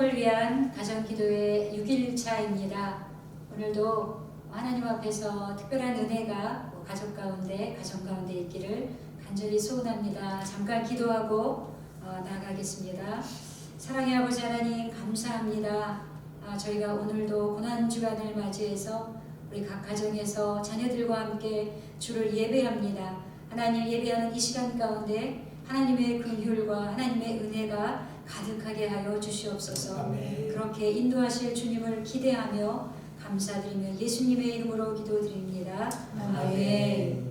회복을 위한 가정기도의 6일차입니다. 오늘도 하나님 앞에서 특별한 은혜가 가정 가운데 있기를 간절히 소원합니다. 잠깐 기도하고 나아가겠습니다. 사랑의 아버지 하나님 감사합니다. 저희가 오늘도 고난주간을 맞이해서 우리 각 가정에서 자녀들과 함께 주를 예배합니다. 하나님 예배하는 이 시간 가운데 하나님의 긍휼과 하나님의 은혜가 가득하게 하여 주시옵소서. 아멘. 그렇게 인도하실 주님을 기대하며 감사드리며 예수님의 이름으로 기도드립니다. 아멘.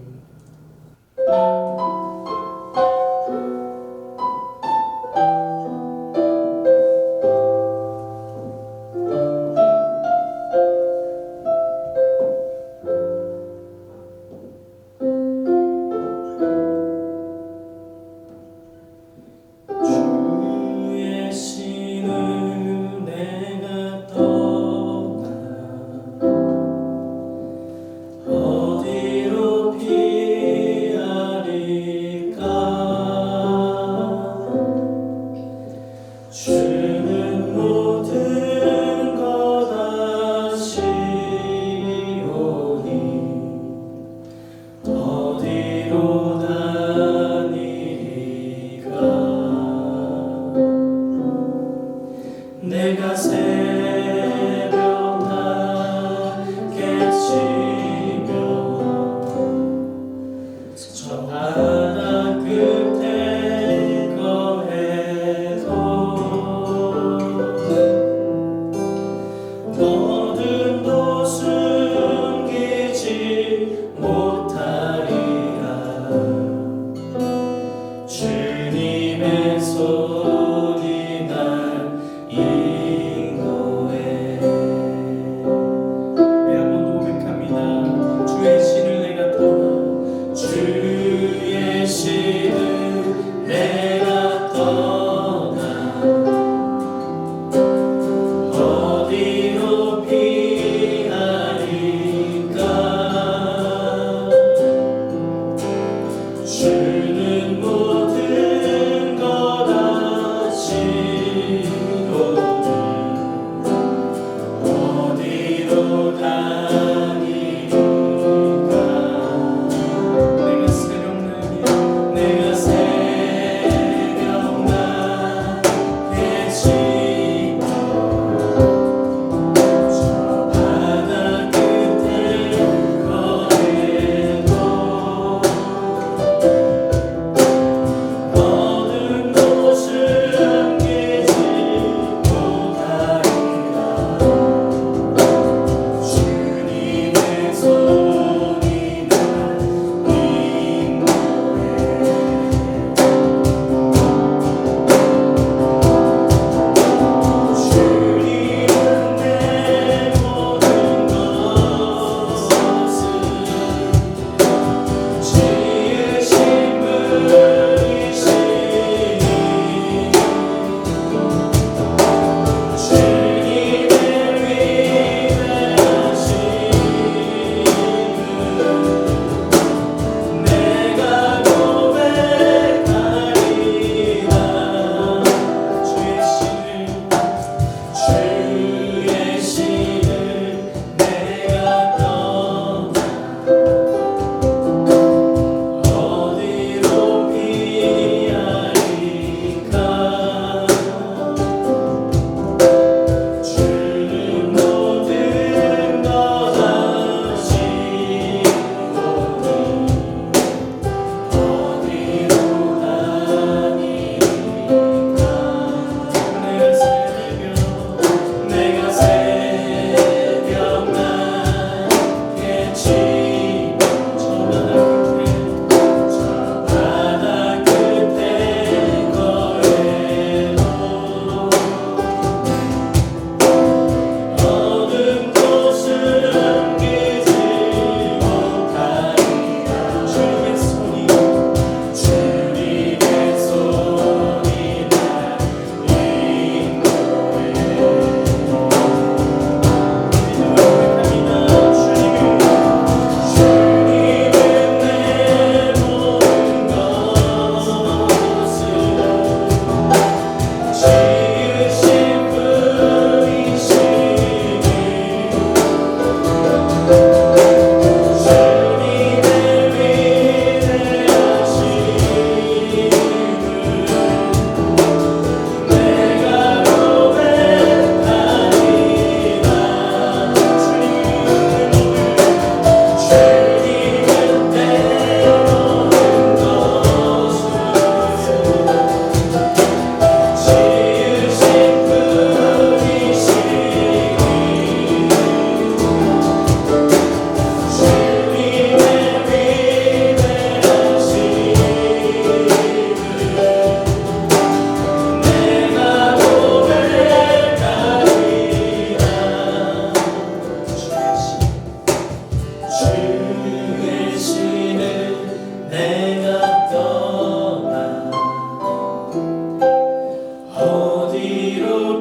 내가 새벽 낮게 치며 저 바다 끝에 거해도 어둠도 숨기지 못하리라. 주님의 손이 날 인도하리.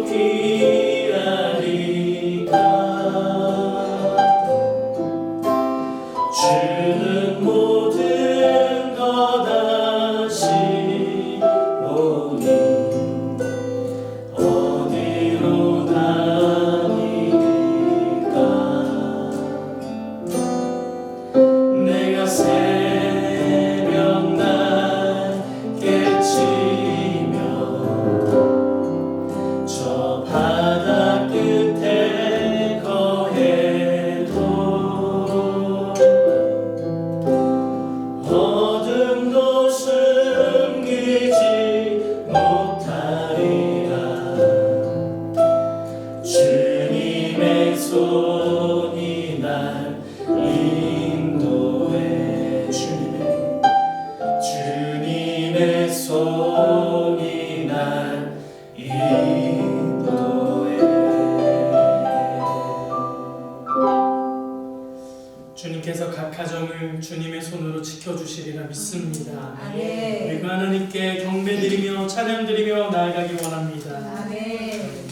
피하리까 주는 모든 것 아시오니 어디로 다니리까 내가 새벽날 깨치며 저 바다 끝에 거해도 어둠도 숨기지 못하리라 주님의 손이 날 인도해 주님의 손이 날 인도해 주님께서 각 가정을 주님의 손으로 지켜주시리라 믿습니다. 아멘. 우리가 하나님께 경배드리며 찬양드리며 나아가기 원합니다. 아멘.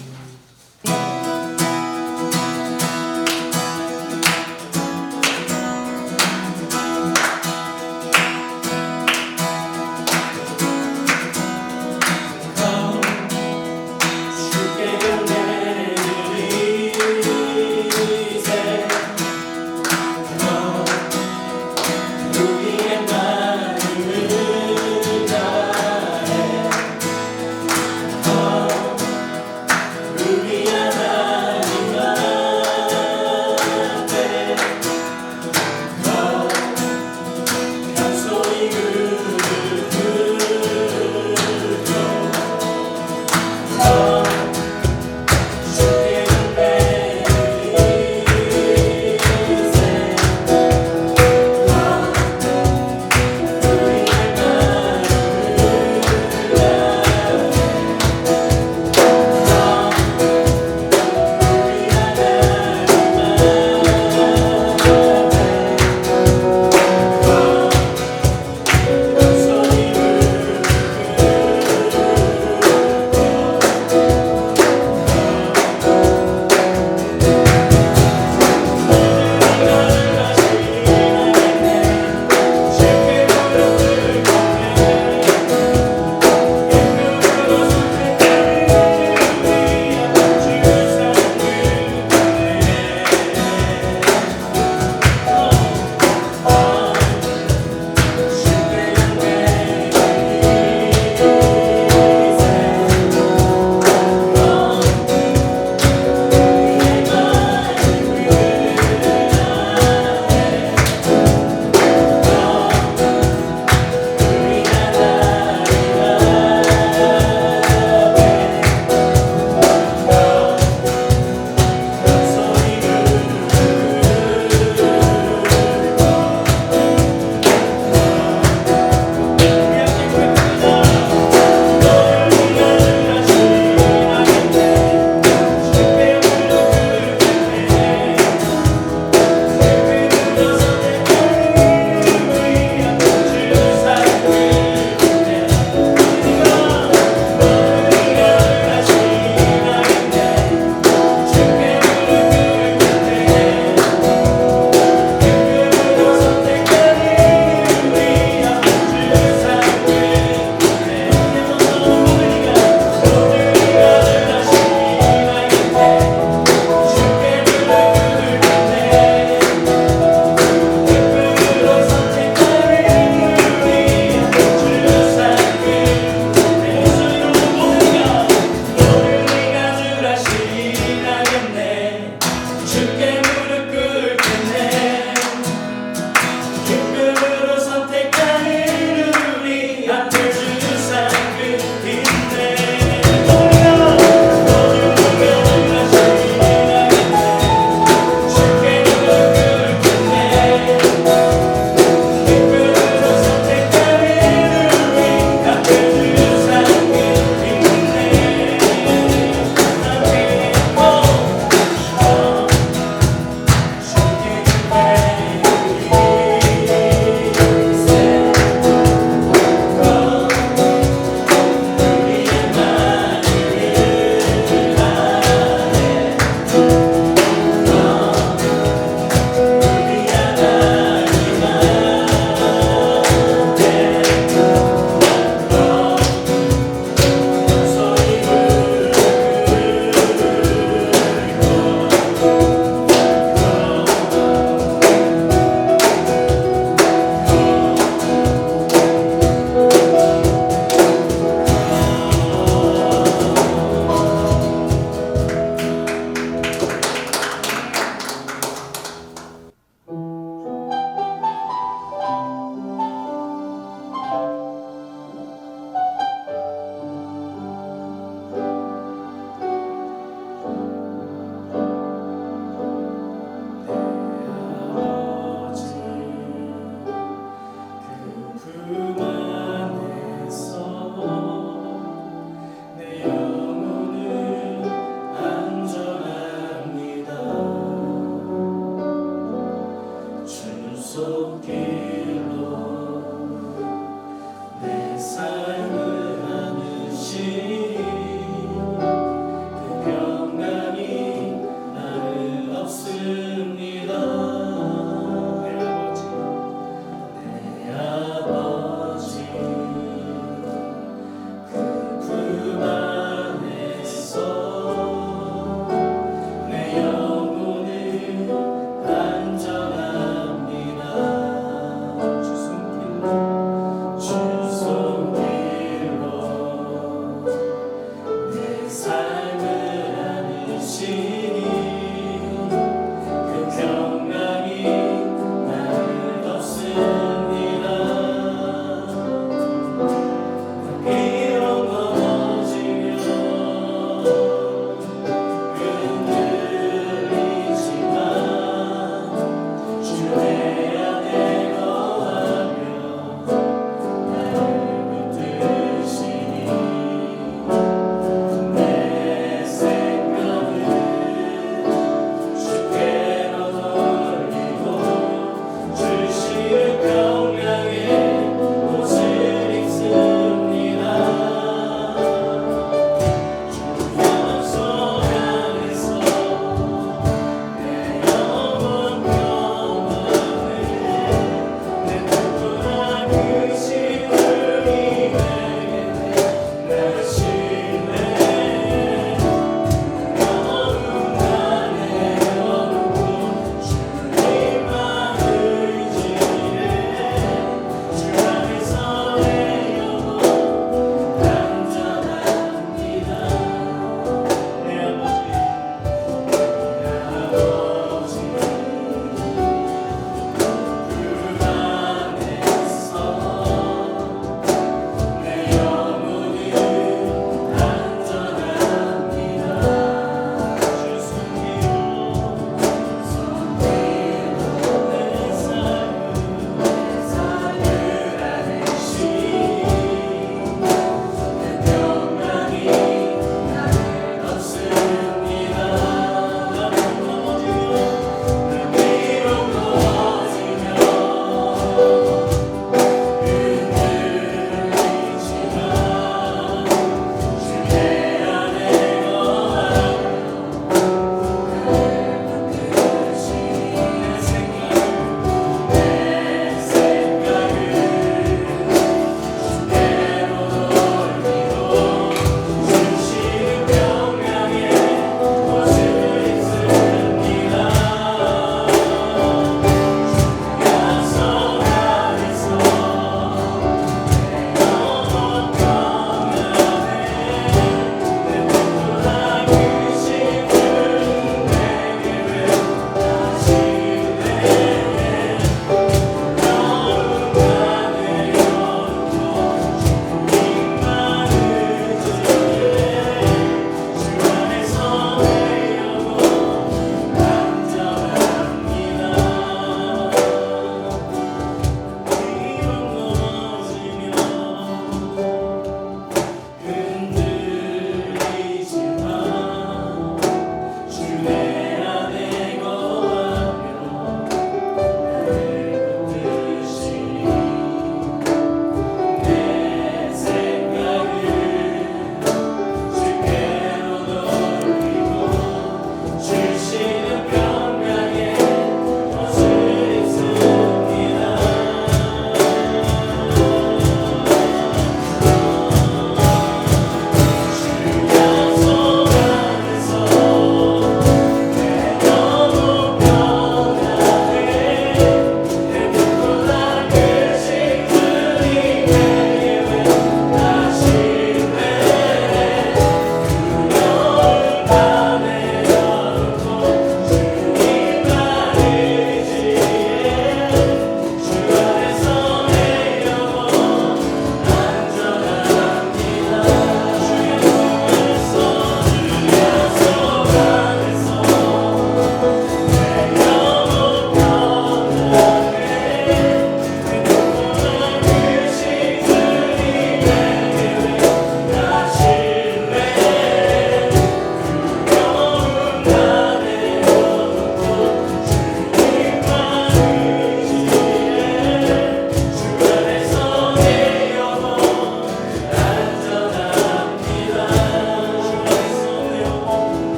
주께 경배드리세 우리의 마음을 다해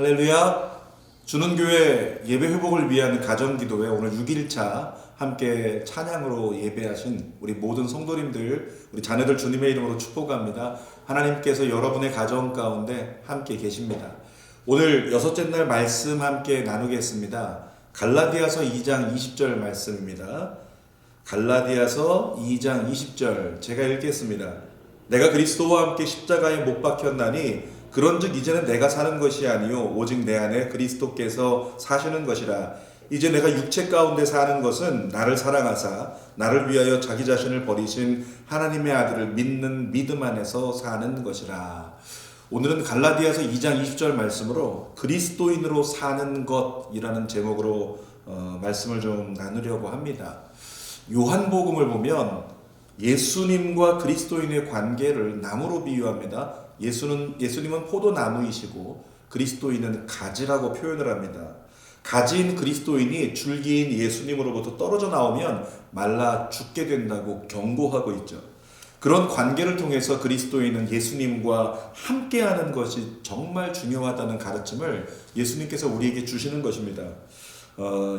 할렐루야. 주는 교회 예배 회복을 위한 가정기도회 오늘 6일차 함께 찬양으로 예배하신 우리 모든 성도님들, 우리 자녀들 주님의 이름으로 축복합니다. 하나님께서 여러분의 가정 가운데 함께 계십니다. 오늘 여섯째 날 말씀 함께 나누겠습니다. 갈라디아서 2장 20절 말씀입니다. 갈라디아서 2장 20절 제가 읽겠습니다. 내가 그리스도와 함께 십자가에 못 박혔나니 그런즉 이제는 내가 사는 것이 아니요 오직 내 안에 그리스도께서 사시는 것이라. 이제 내가 육체 가운데 사는 것은 나를 사랑하사 나를 위하여 자기 자신을 버리신 하나님의 아들을 믿는 믿음 안에서 사는 것이라. 오늘은 갈라디아서 2장 20절 말씀으로 그리스도인으로 사는 것이라는 제목으로 말씀을 좀 나누려고 합니다. 요한복음을 보면 예수님과 그리스도인의 관계를 나무로 비유합니다. 예수님은 포도나무이시고 그리스도인은 가지라고 표현을 합니다. 가지인 그리스도인이 줄기인 예수님으로부터 떨어져 나오면 말라 죽게 된다고 경고하고 있죠. 그런 관계를 통해서 그리스도인은 예수님과 함께하는 것이 정말 중요하다는 가르침을 예수님께서 우리에게 주시는 것입니다.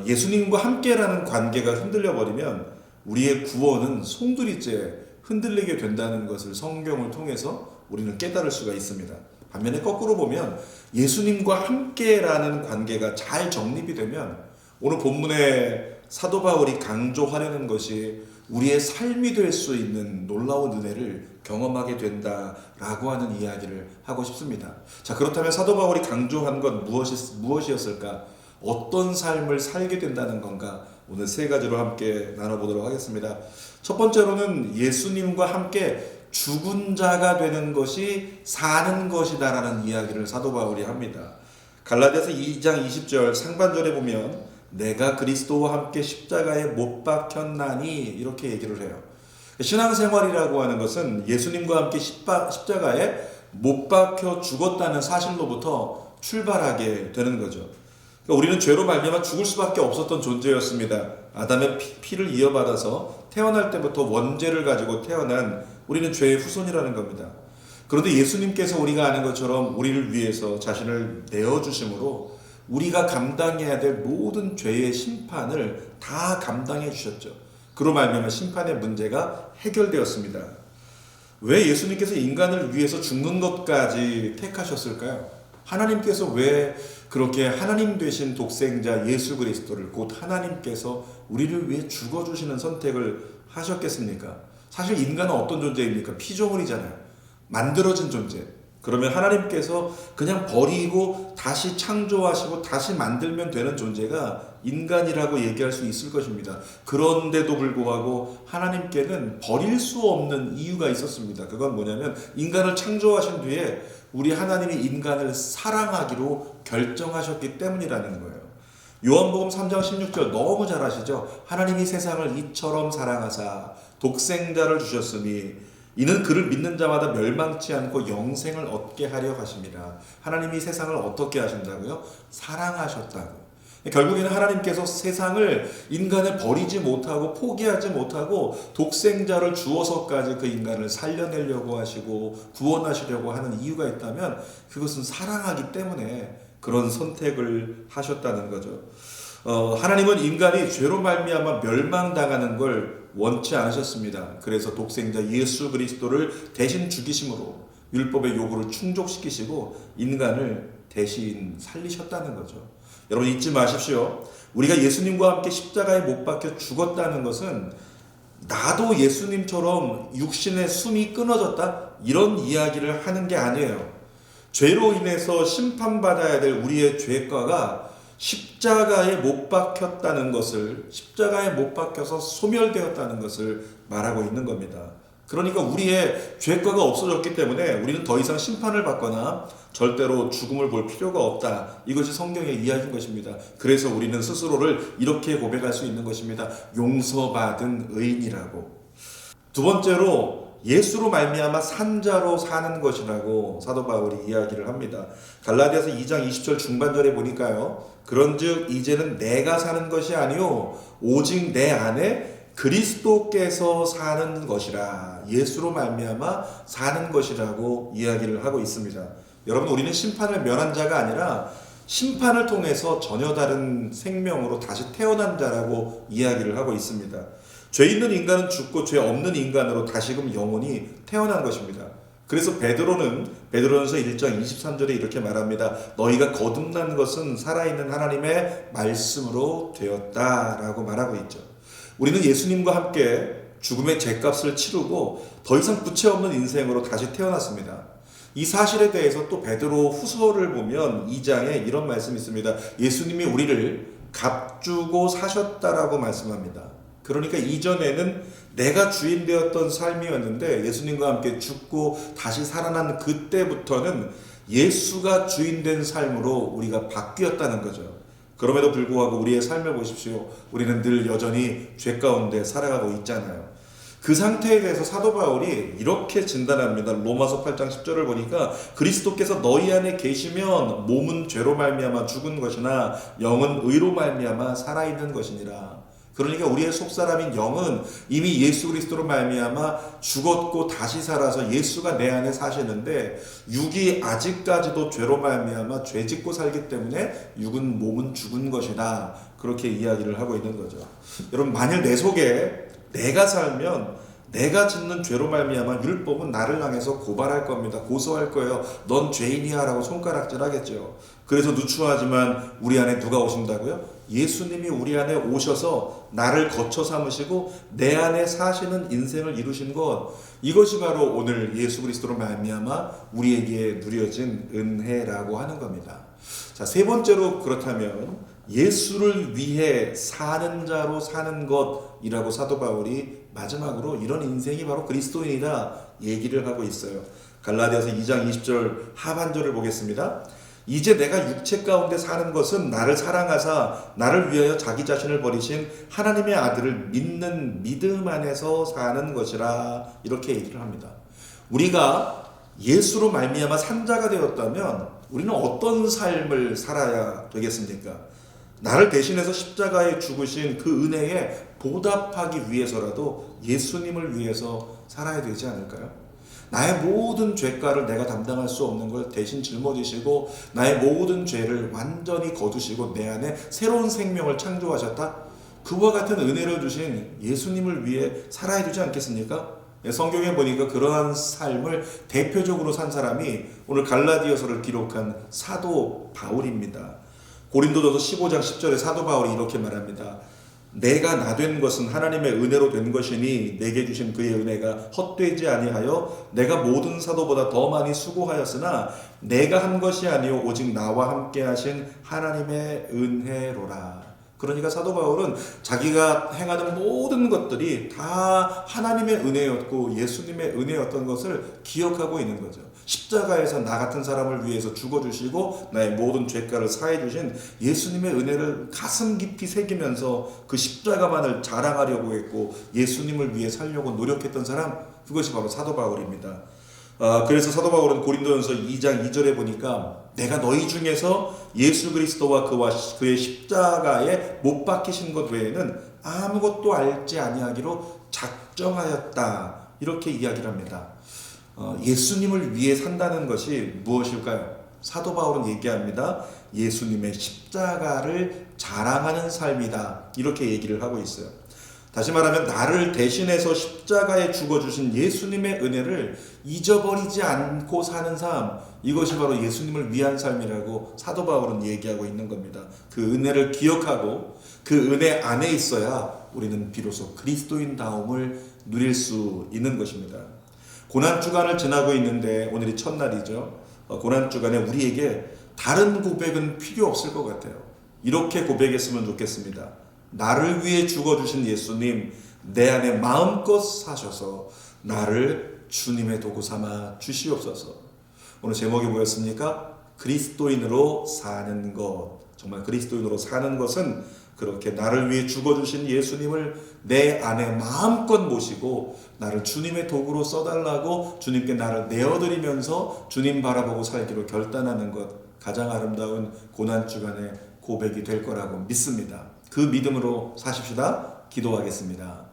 예수님과 함께라는 관계가 흔들려 버리면 우리의 구원은 송두리째 흔들리게 된다는 것을 성경을 통해서 우리는 깨달을 수가 있습니다. 반면에 거꾸로 보면 예수님과 함께라는 관계가 잘 정립이 되면 오늘 본문에 사도 바울이 강조하려는 것이 우리의 삶이 될 수 있는 놀라운 은혜를 경험하게 된다라고 하는 이야기를 하고 싶습니다. 자, 그렇다면 사도 바울이 강조한 건 무엇이었을까? 어떤 삶을 살게 된다는 건가? 오늘 세 가지로 함께 나눠보도록 하겠습니다. 첫 번째로는 예수님과 함께 죽은 자가 되는 것이 사는 것이다라는 이야기를 사도 바울이 합니다. 갈라디아서 2장 20절 상반절에 보면 내가 그리스도와 함께 십자가에 못 박혔나니 이렇게 얘기를 해요. 신앙생활이라고 하는 것은 예수님과 함께 십자가에 못 박혀 죽었다는 사실로부터 출발하게 되는 거죠. 그러니까 우리는 죄로 말미암아 죽을 수밖에 없었던 존재였습니다. 아담의 피를 이어받아서 태어날 때부터 원죄를 가지고 태어난 우리는 죄의 후손이라는 겁니다. 그런데 예수님께서 우리가 아는 것처럼 우리를 위해서 자신을 내어주심으로 우리가 감당해야 될 모든 죄의 심판을 다 감당해 주셨죠. 그로 말미암아 심판의 문제가 해결되었습니다. 왜 예수님께서 인간을 위해서 죽는 것까지 택하셨을까요? 하나님께서 왜 그렇게 하나님 되신 독생자 예수 그리스도를 곧 하나님께서 우리를 위해 죽어주시는 선택을 하셨겠습니까? 사실 인간은 어떤 존재입니까? 피조물이잖아요. 만들어진 존재. 그러면 하나님께서 그냥 버리고 다시 창조하시고 다시 만들면 되는 존재가 인간이라고 얘기할 수 있을 것입니다. 그런데도 불구하고 하나님께는 버릴 수 없는 이유가 있었습니다. 그건 뭐냐면 인간을 창조하신 뒤에 우리 하나님이 인간을 사랑하기로 결정하셨기 때문이라는 거예요. 요한복음 3장 16절 너무 잘 아시죠? 하나님이 세상을 이처럼 사랑하사 독생자를 주셨으니 이는 그를 믿는 자마다 멸망치 않고 영생을 얻게 하려 하심이라. 하나님이 세상을 어떻게 하신다고요? 사랑하셨다고. 결국에는 하나님께서 세상을 인간을 버리지 못하고 포기하지 못하고 독생자를 주어서까지 그 인간을 살려내려고 하시고 구원하시려고 하는 이유가 있다면 그것은 사랑하기 때문에 그런 선택을 하셨다는 거죠. 하나님은 인간이 죄로 말미암아 멸망당하는 걸 원치 않으셨습니다. 그래서 독생자 예수 그리스도를 대신 죽이심으로 율법의 요구를 충족시키시고 인간을 대신 살리셨다는 거죠. 여러분 잊지 마십시오. 우리가 예수님과 함께 십자가에 못 박혀 죽었다는 것은 나도 예수님처럼 육신의 숨이 끊어졌다 이런 이야기를 하는 게 아니에요. 죄로 인해서 심판받아야 될 우리의 죄과가 십자가에 못 박혔다는 것을, 십자가에 못 박혀서 소멸되었다는 것을 말하고 있는 겁니다. 그러니까 우리의 죄과가 없어졌기 때문에 우리는 더 이상 심판을 받거나 절대로 죽음을 볼 필요가 없다. 이것이 성경의 이야기인 것입니다. 그래서 우리는 스스로를 이렇게 고백할 수 있는 것입니다. 용서받은 의인이라고. 두 번째로 예수로 말미암아 산자로 사는 것이라고 사도 바울이 이야기를 합니다. 갈라디아서 2장 20절 중반절에 보니까요. 그런즉 이제는 내가 사는 것이 아니요 오직 내 안에 그리스도께서 사는 것이라. 예수로 말미암아 사는 것이라고 이야기를 하고 있습니다. 여러분 우리는 심판을 면한 자가 아니라 심판을 통해서 전혀 다른 생명으로 다시 태어난 자라고 이야기를 하고 있습니다. 죄 있는 인간은 죽고 죄 없는 인간으로 다시금 영혼이 태어난 것입니다. 그래서 베드로전서 1장 23절에 이렇게 말합니다. 너희가 거듭난 것은 살아있는 하나님의 말씀으로 되었다라고 말하고 있죠. 우리는 예수님과 함께 죽음의 죗값을 치르고 더 이상 부채 없는 인생으로 다시 태어났습니다. 이 사실에 대해서 또 베드로 후서를 보면 2장에 이런 말씀이 있습니다. 예수님이 우리를 값주고 사셨다라고 말씀합니다. 그러니까 이전에는 내가 주인 되었던 삶이었는데 예수님과 함께 죽고 다시 살아난 그때부터는 예수가 주인 된 삶으로 우리가 바뀌었다는 거죠. 그럼에도 불구하고 우리의 삶을 보십시오. 우리는 늘 여전히 죄 가운데 살아가고 있잖아요. 그 상태에 대해서 사도 바울이 이렇게 진단합니다. 로마서 8장 10절을 보니까 그리스도께서 너희 안에 계시면 몸은 죄로 말미암아 죽은 것이나 영은 의로 말미암아 살아있는 것이니라. 그러니까 우리의 속사람인 영은 이미 예수 그리스도로 말미암아 죽었고 다시 살아서 예수가 내 안에 사시는데 육이 아직까지도 죄로 말미암아 죄 짓고 살기 때문에 육은 몸은 죽은 것이다. 그렇게 이야기를 하고 있는 거죠. 여러분, 만일 내 속에 내가 살면 내가 짓는 죄로 말미암아 율법은 나를 향해서 고발할 겁니다. 고소할 거예요. 넌 죄인이야 라고 손가락질 하겠죠. 그래서 누추하지만 우리 안에 누가 오신다고요? 예수님이 우리 안에 오셔서 나를 거처 삼으시고 내 안에 사시는 인생을 이루신 것, 이것이 바로 오늘 예수 그리스도로 말미암아 우리에게 누려진 은혜라고 하는 겁니다. 자, 세 번째로 그렇다면 예수를 위해 사는 자로 사는 것이라고 사도 바울이 마지막으로 이런 인생이 바로 그리스도인이다 얘기를 하고 있어요. 갈라디아서 2장 20절 하반절을 보겠습니다. 이제 내가 육체 가운데 사는 것은 나를 사랑하사 나를 위하여 자기 자신을 버리신 하나님의 아들을 믿는 믿음 안에서 사는 것이라, 이렇게 얘기를 합니다. 우리가 예수로 말미암아 산자가 되었다면 우리는 어떤 삶을 살아야 되겠습니까? 나를 대신해서 십자가에 죽으신 그 은혜에 보답하기 위해서라도 예수님을 위해서 살아야 되지 않을까요? 나의 모든 죄가를 내가 담당할 수 없는 걸 대신 짊어지시고 나의 모든 죄를 완전히 거두시고 내 안에 새로운 생명을 창조하셨다? 그와 같은 은혜를 주신 예수님을 위해 살아야 되지 않겠습니까? 성경에 보니까 그러한 삶을 대표적으로 산 사람이 오늘 갈라디아서를 기록한 사도 바울입니다. 고린도전서 15장 10절에 사도 바울이 이렇게 말합니다. 내가 나 된 것은 하나님의 은혜로 된 것이니 내게 주신 그의 은혜가 헛되지 아니하여 내가 모든 사도보다 더 많이 수고하였으나 내가 한 것이 아니요 오직 나와 함께 하신 하나님의 은혜로라. 그러니까 사도 바울은 자기가 행하는 모든 것들이 다 하나님의 은혜였고 예수님의 은혜였던 것을 기억하고 있는 거죠. 십자가에서 나 같은 사람을 위해서 죽어주시고 나의 모든 죄가를 사해주신 예수님의 은혜를 가슴 깊이 새기면서 그 십자가만을 자랑하려고 했고 예수님을 위해 살려고 노력했던 사람, 그것이 바로 사도 바울입니다. 그래서 사도 바울은 고린도전서 2장 2절에 보니까 내가 너희 중에서 예수 그리스도와 그의 십자가에 못 박히신 것 외에는 아무것도 알지 아니하기로 작정하였다, 이렇게 이야기를 합니다. 예수님을 위해 산다는 것이 무엇일까요? 사도 바울은 얘기합니다. 예수님의 십자가를 자랑하는 삶이다, 이렇게 얘기를 하고 있어요. 다시 말하면 나를 대신해서 십자가에 죽어주신 예수님의 은혜를 잊어버리지 않고 사는 삶, 이것이 바로 예수님을 위한 삶이라고 사도 바울은 얘기하고 있는 겁니다. 그 은혜를 기억하고 그 은혜 안에 있어야 우리는 비로소 그리스도인다움을 누릴 수 있는 것입니다. 고난주간을 지나고 있는데 오늘이 첫날이죠. 고난주간에 우리에게 다른 고백은 필요 없을 것 같아요. 이렇게 고백했으면 좋겠습니다. 나를 위해 죽어주신 예수님, 내 안에 마음껏 사셔서 나를 주님의 도구 삼아 주시옵소서. 오늘 제목이 뭐였습니까? 그리스도인으로 사는 것. 정말 그리스도인으로 사는 것은 그렇게 나를 위해 죽어주신 예수님을 내 안에 마음껏 모시고 나를 주님의 도구로 써달라고 주님께 나를 내어드리면서 주님 바라보고 살기로 결단하는 것, 가장 아름다운 고난주간의 고백이 될 거라고 믿습니다. 그 믿음으로 사십시다. 기도하겠습니다.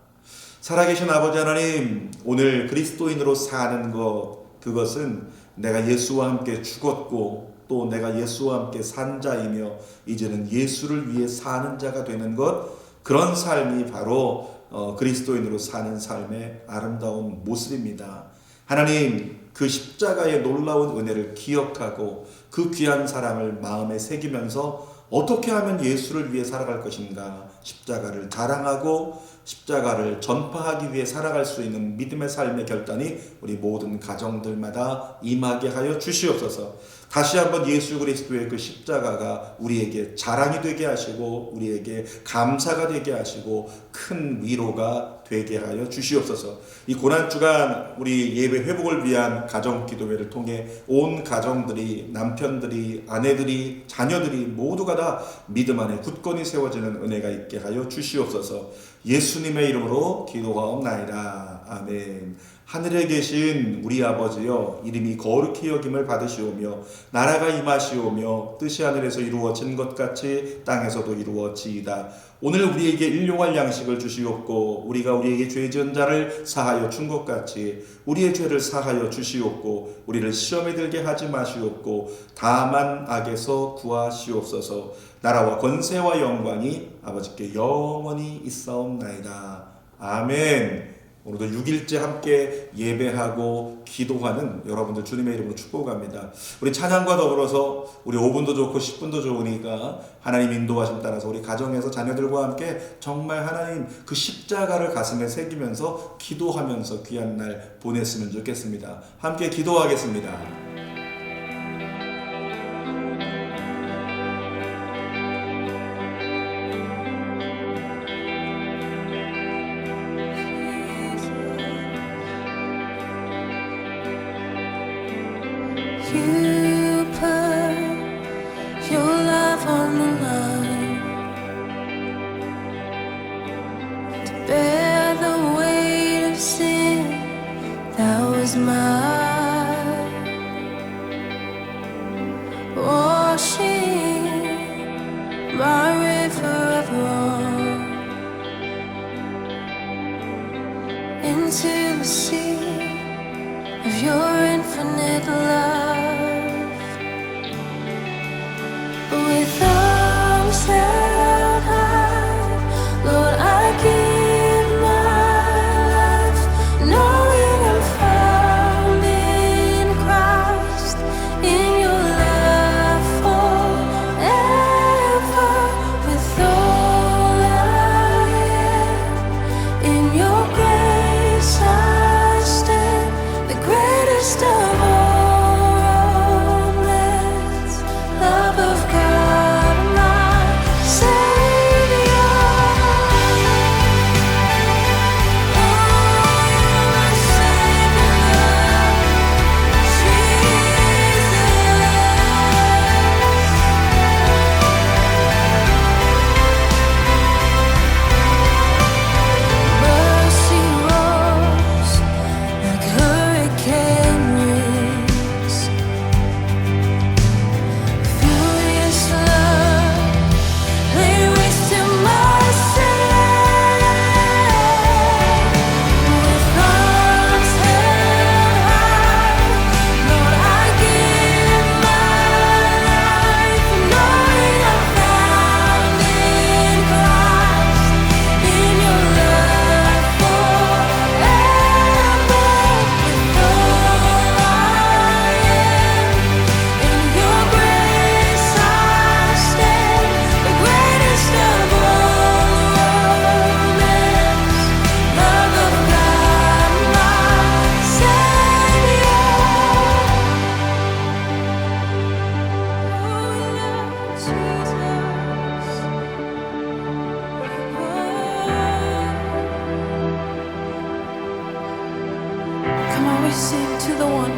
살아계신 아버지 하나님, 오늘 그리스도인으로 사는 것, 그것은 내가 예수와 함께 죽었고 또 내가 예수와 함께 산 자이며 이제는 예수를 위해 사는 자가 되는 것, 그런 삶이 바로 그리스도인으로 사는 삶의 아름다운 모습입니다. 하나님, 그 십자가의 놀라운 은혜를 기억하고 그 귀한 사랑을 마음에 새기면서 어떻게 하면 예수를 위해 살아갈 것인가, 십자가를 자랑하고 십자가를 전파하기 위해 살아갈 수 있는 믿음의 삶의 결단이 우리 모든 가정들마다 임하게 하여 주시옵소서. 다시 한번 예수 그리스도의 그 십자가가 우리에게 자랑이 되게 하시고 우리에게 감사가 되게 하시고 큰 위로가 되게 하여 주시옵소서. 이 고난주간 우리 예배 회복을 위한 가정기도회를 통해 온 가정들이, 남편들이, 아내들이, 자녀들이 모두가 다 믿음 안에 굳건히 세워지는 은혜가 있게 하여 주시옵소서. 예수님의 이름으로 기도하옵나이다. 아멘. 하늘에 계신 우리 아버지여, 이름이 거룩히 여김을 받으시오며 나라가 임하시오며 뜻이 하늘에서 이루어진 것 같이 땅에서도 이루어지이다. 오늘 우리에게 일용할 양식을 주시옵고 우리가 우리에게 죄 지은 자를 사하여 준 것 같이 우리의 죄를 사하여 주시옵고 우리를 시험에 들게 하지 마시옵고 다만 악에서 구하시옵소서. 나라와 권세와 영광이 아버지께 영원히 있사옵나이다. 아멘. 오늘도 6일째 함께 예배하고 기도하는 여러분들 주님의 이름으로 축복합니다. 우리 찬양과 더불어서 우리 5분도 좋고 10분도 좋으니까 하나님 인도하심 따라서 우리 가정에서 자녀들과 함께 정말 하나님 그 십자가를 가슴에 새기면서 기도하면서 귀한 날 보냈으면 좋겠습니다. 함께 기도하겠습니다. You put your love on the line to bear the weight of sin that was mine, washing my river of wrong into the sea of your infinite love. With arms held high, Lord, I give my life, knowing I'm found in Christ, in your love forever. With all I am, in your grace I stand, the greatest of all romance, love of God, my Savior. Oh, my Mercy rolls like hurricane winds, furious love lay waste to my sin. With arms held high, Lord, I give my life, knowing I'm found in Christ, in your love forever. With all I am, in your grace I stand, the greatest of all romance, love of God, my Savior. Oh, we love Jesus. Come on, we sing to the one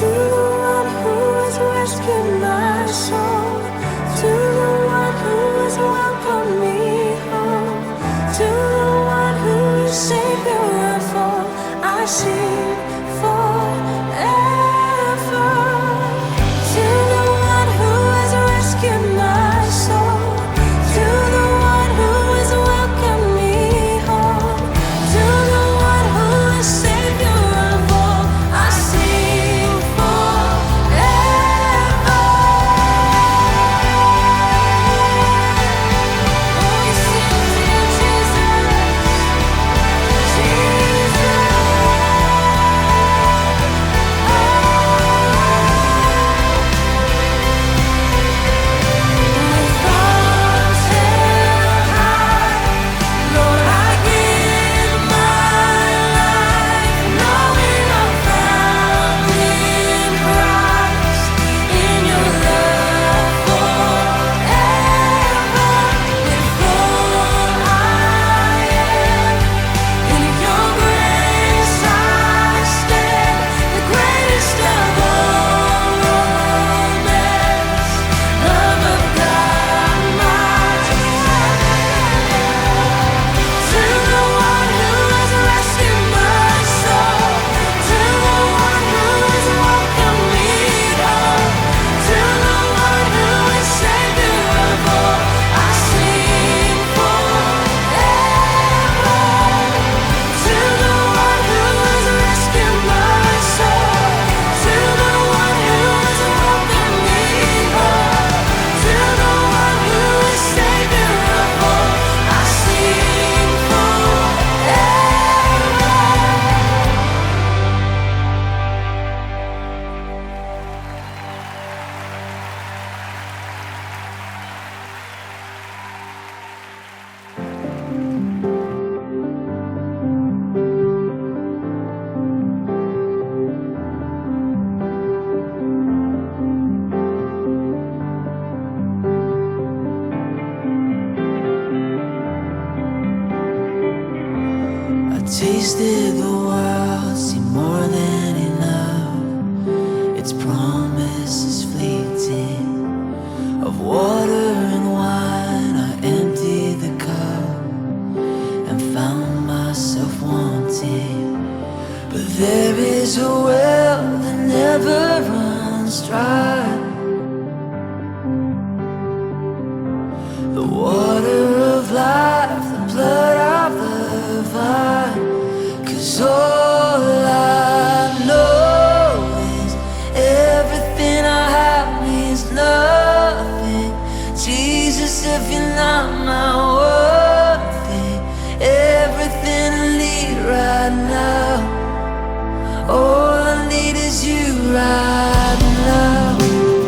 who has rescued my soul, to the one who has welcomed me home, to the one who is Savior of all, I sing forever. To the one who has rescued my soul, to the one who has welcomed me home, to the one who is Savior of all, I sing forever. tasted the world, see more than enough. Its promise is fleeting. Of water and wine, I emptied the cup and found myself wanting. But there is a well that never runs dry. The water of life, the blood of the vine. 'Cause all I know is everything I have means nothing. Jesus, if you're not my worthy, everything I need right now. All I need is you right now.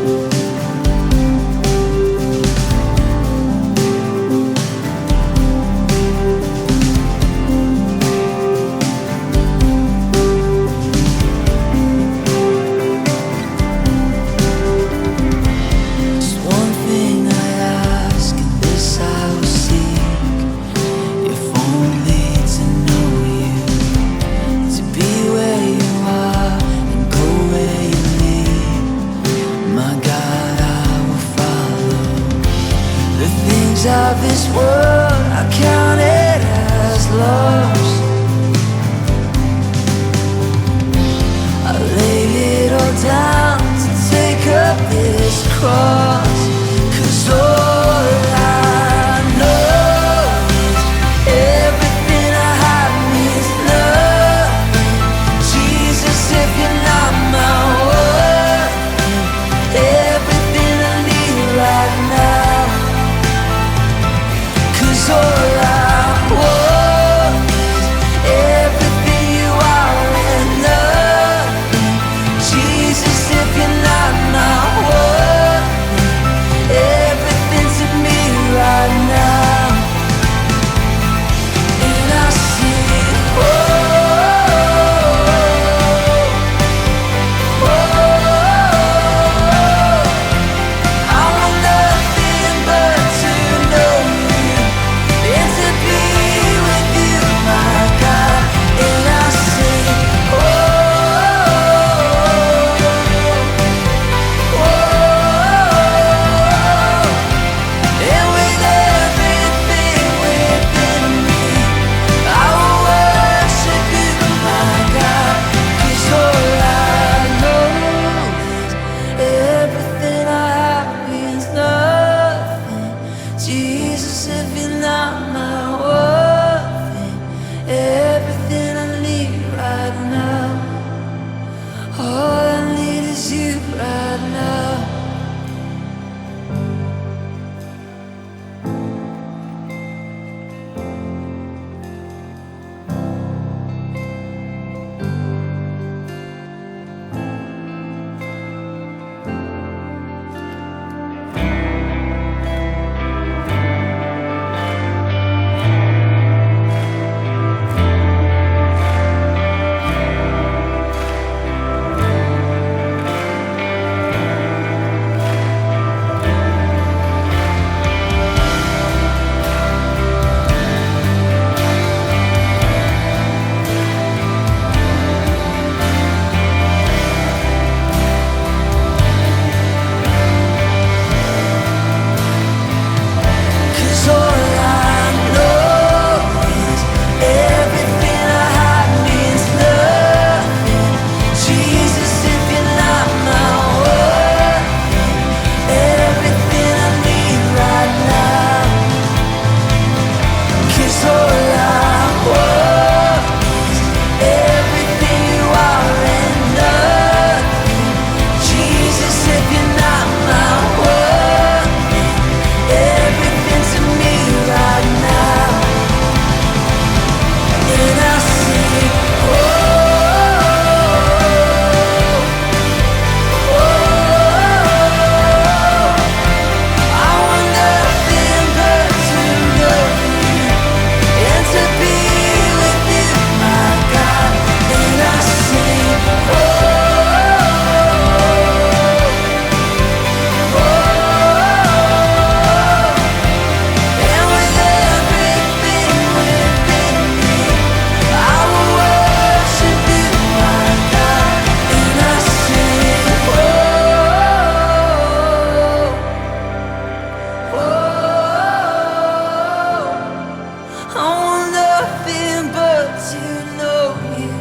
nothing but to know you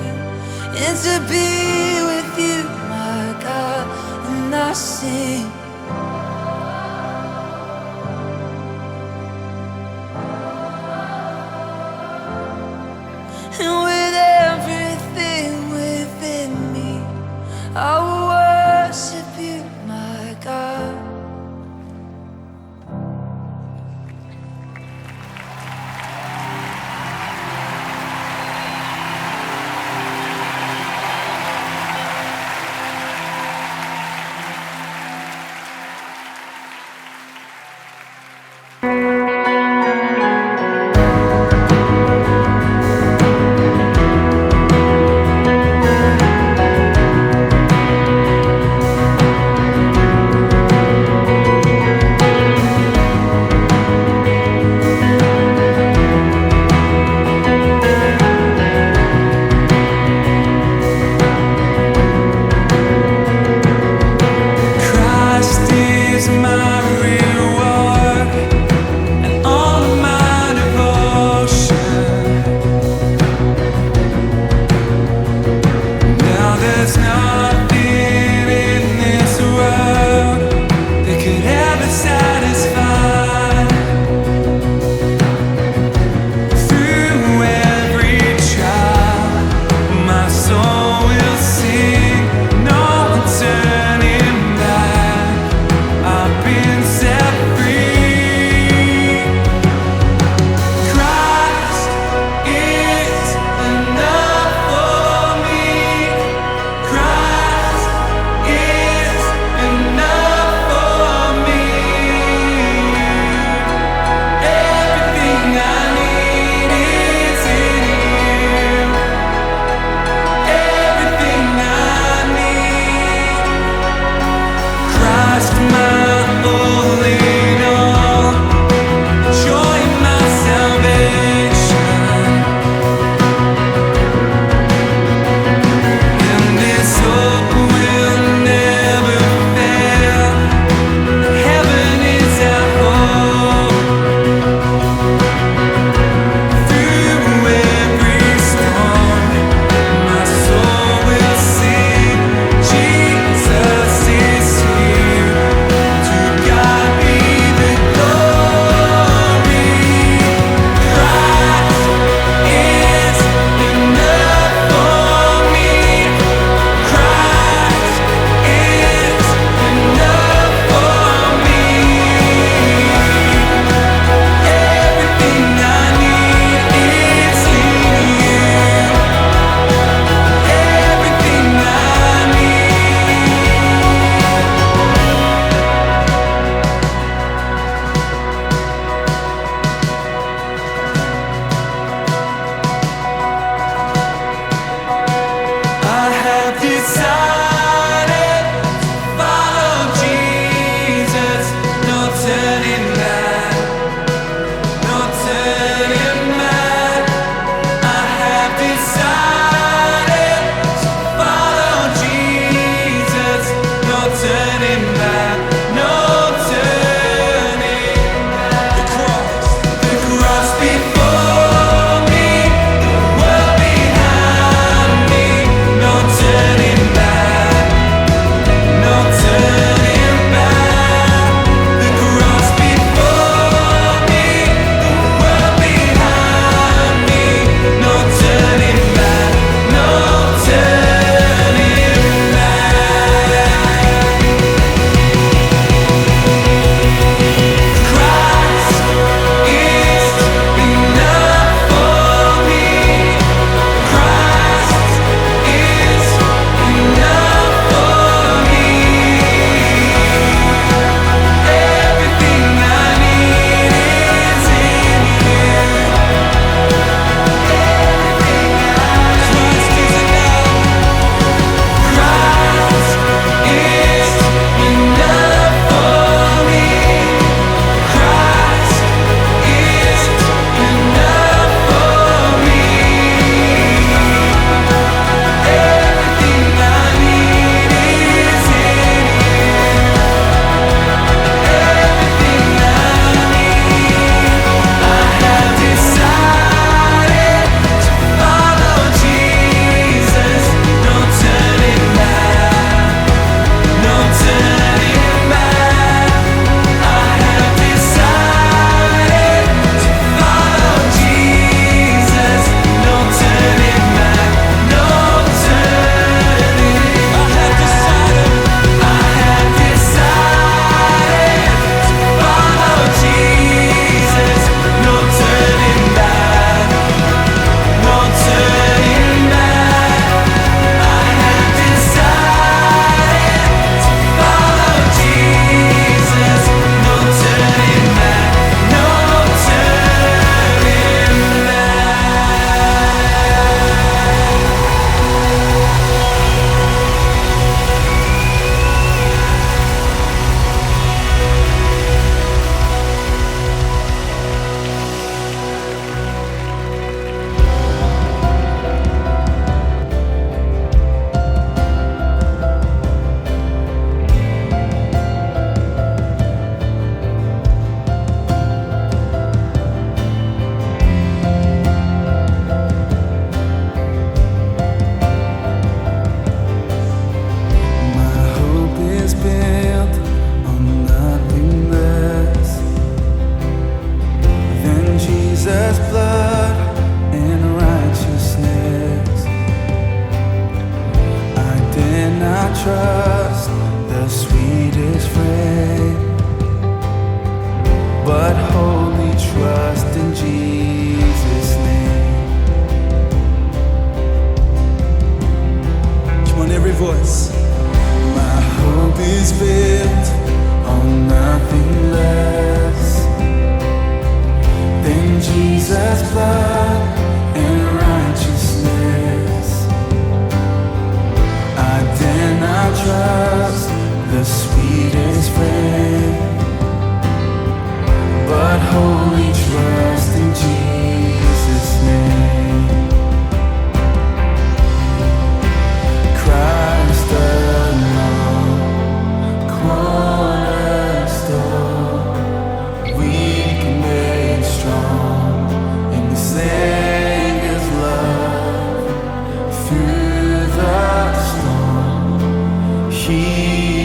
and to be with you, my God. And I sing. And with everything within me, I will worship you, my God. not trust the sweetest friend, but wholly trust in Jesus' name. Come on, every voice. My hope is built on nothing less than Jesus' blood and righteousness. I dare not trust the sweetest friend, but wholly trust in Jesus' name. Christ alone, cornerstone, weak made strong in the Savior's love. Through the storm, He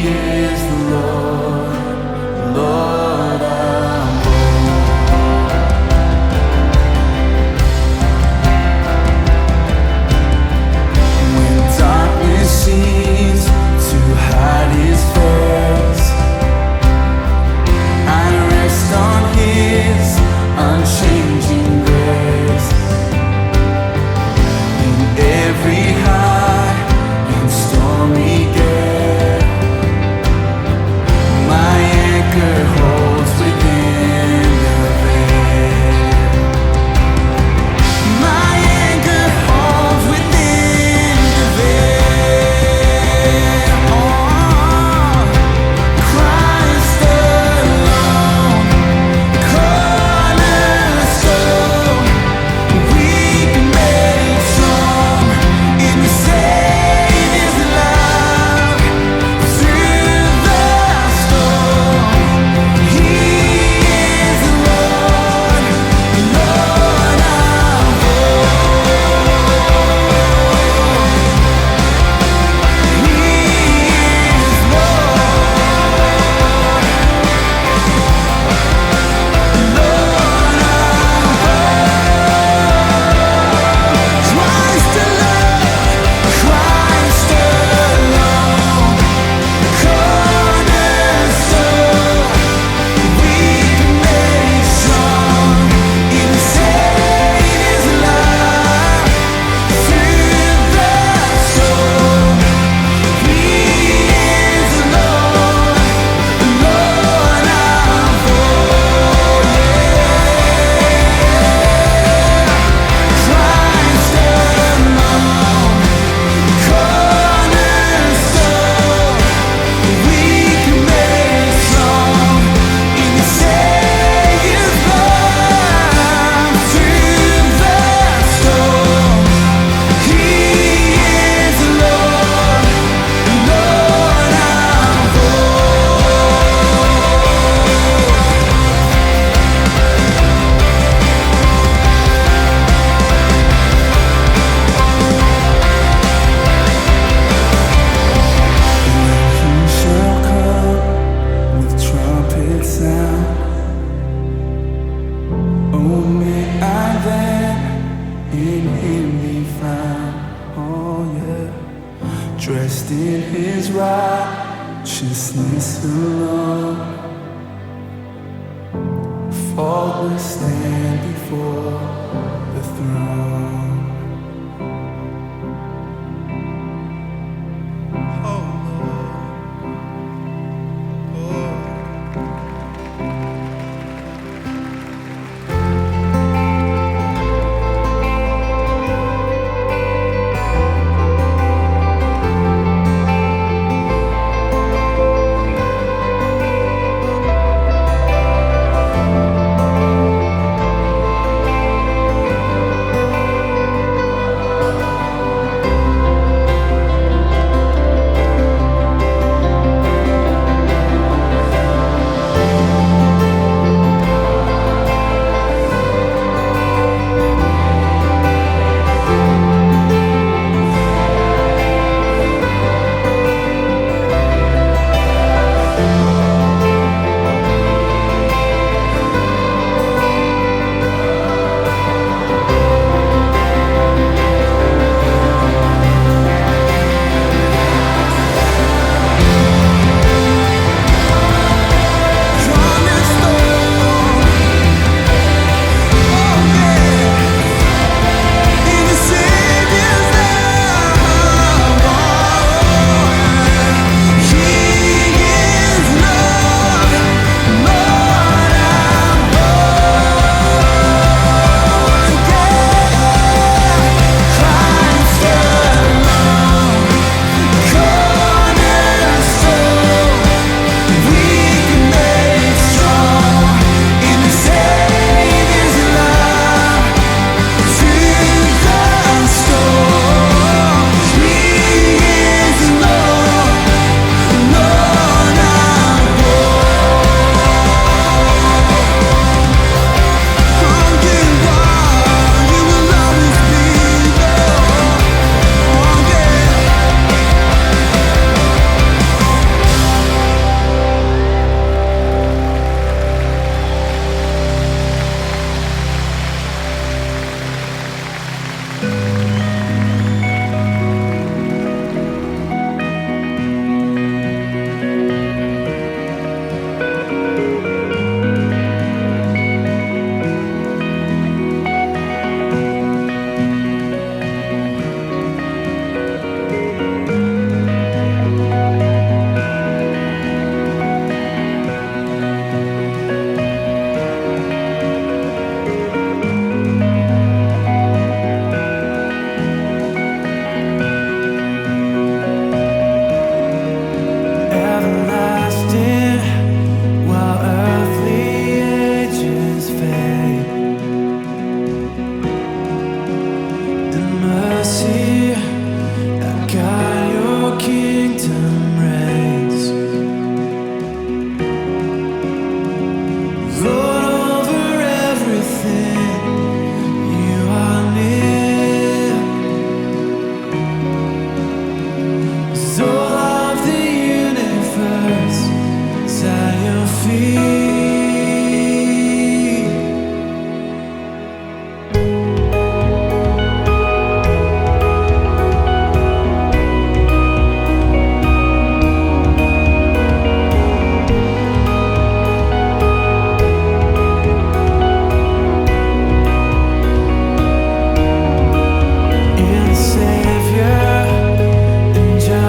is the Lord, Lord of seems to hide His face, I rest on His unchanging grace. In every high and stormy gale, my anchor holds within the veil. My anchor holds within the veil. Dressed in His righteousness alone, faultless stand before the throne. Oh Lord,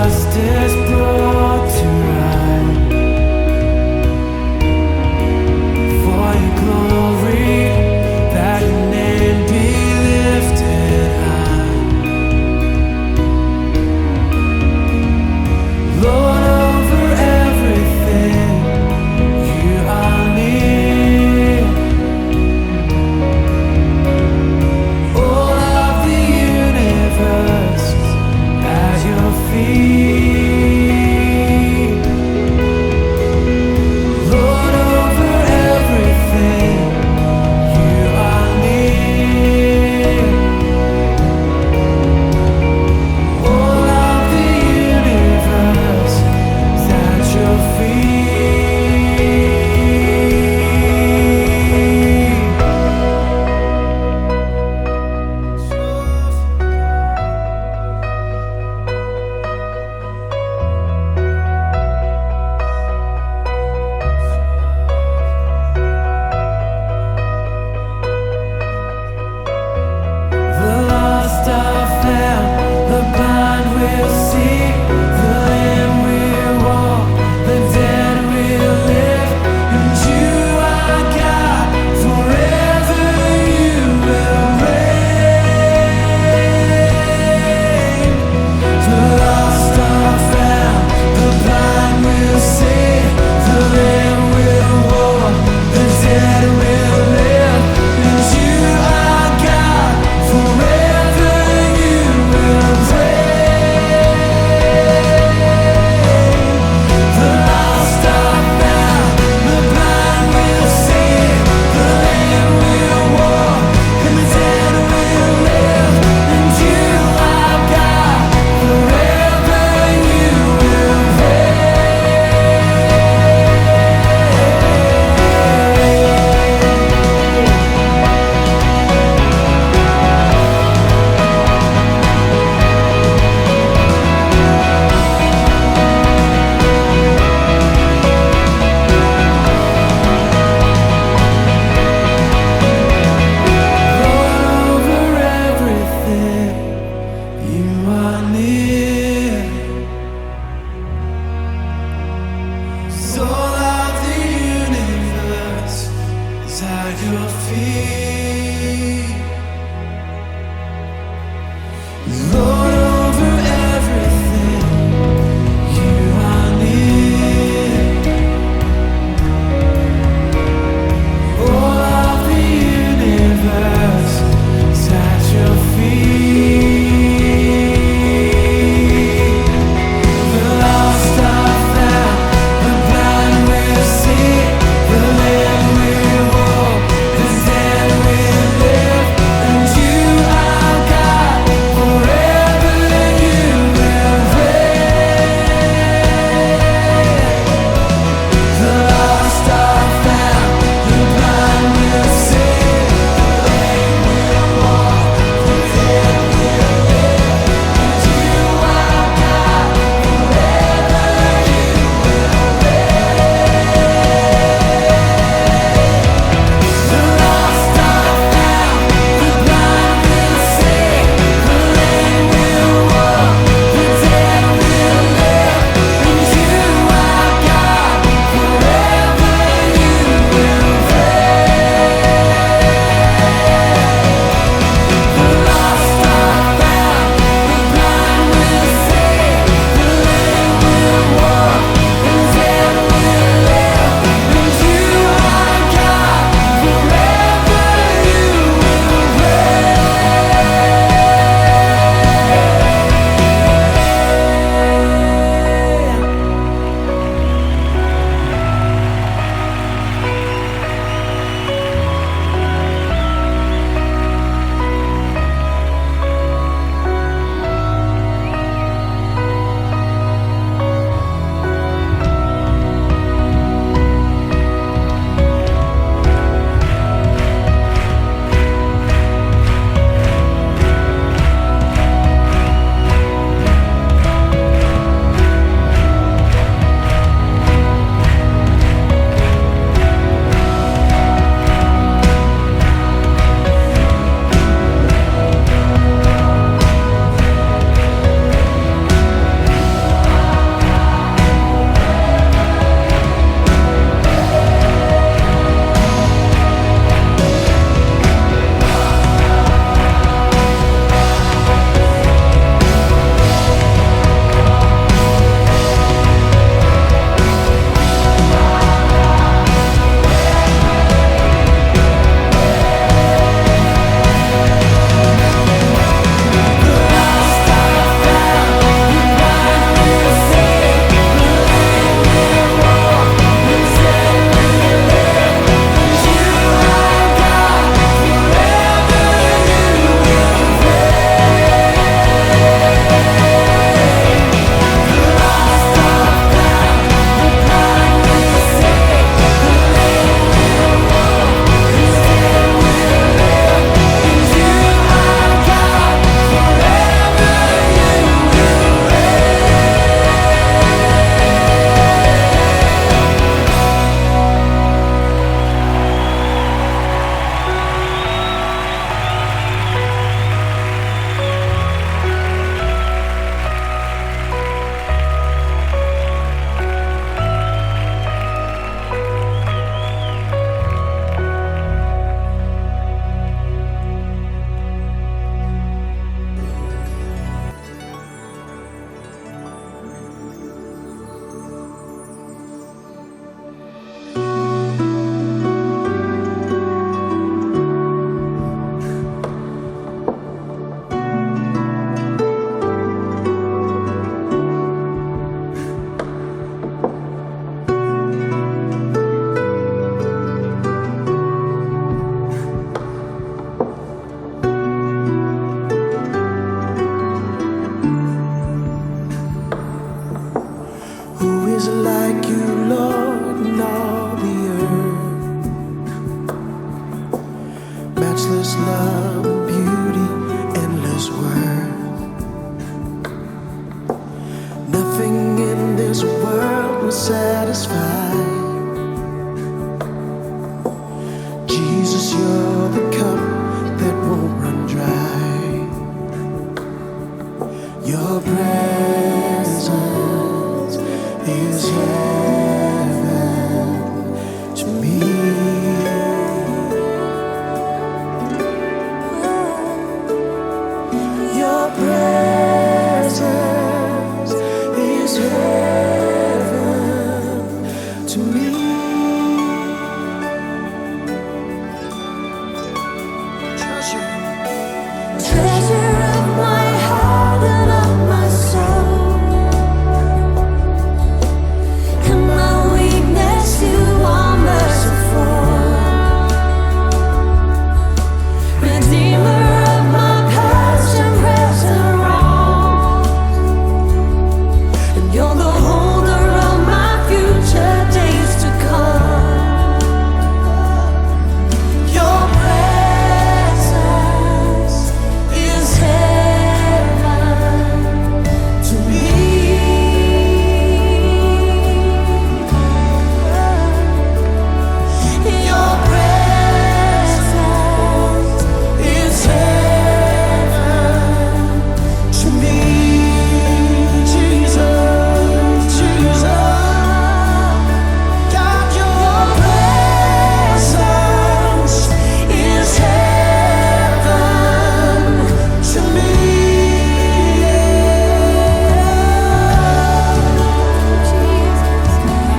justice brought to right. For your glory, that your name be lifted high. Lord, over everything, you are near. All of the universe at your feet. Your presence is heaven to me. Your presence is heaven to me. Treasure of my heart and of my soul. In my weakness, you are merciful. Redeemer of my past and present wrongs. And you're the holder of my future days to come. Your presence is heaven to me. Your presence is heaven to me. Jesus, Jesus, God, your presence is heaven to me.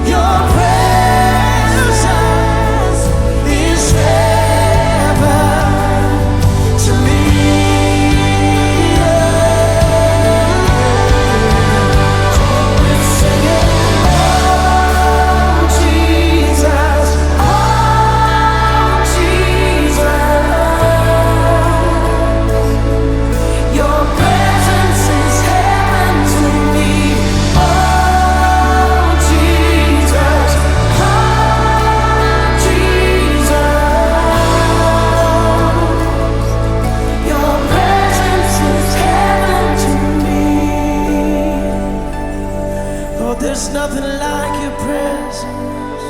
Your presence is heaven to me. We're singing, oh Jesus, your presence is heaven to me. Oh Jesus, your presence is heaven to me. Lord, there's nothing like your presence.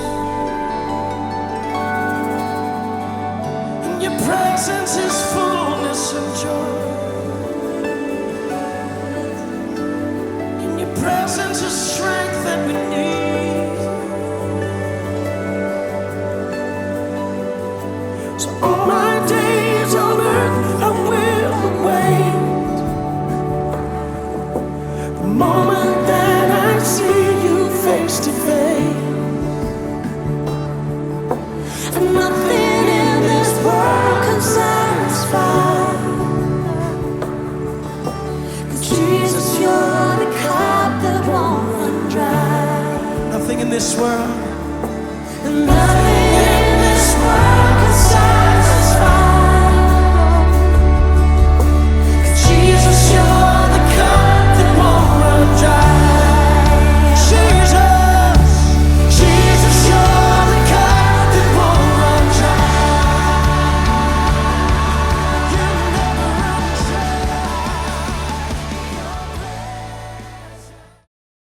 In your presence is fullness of joy. In your presence is strength that we need. So all my days on earth I will await the moment that I see you face to face. And nothing in this world can satisfy. 'Cause Jesus, you're the cup that won't run dry. Nothing in this world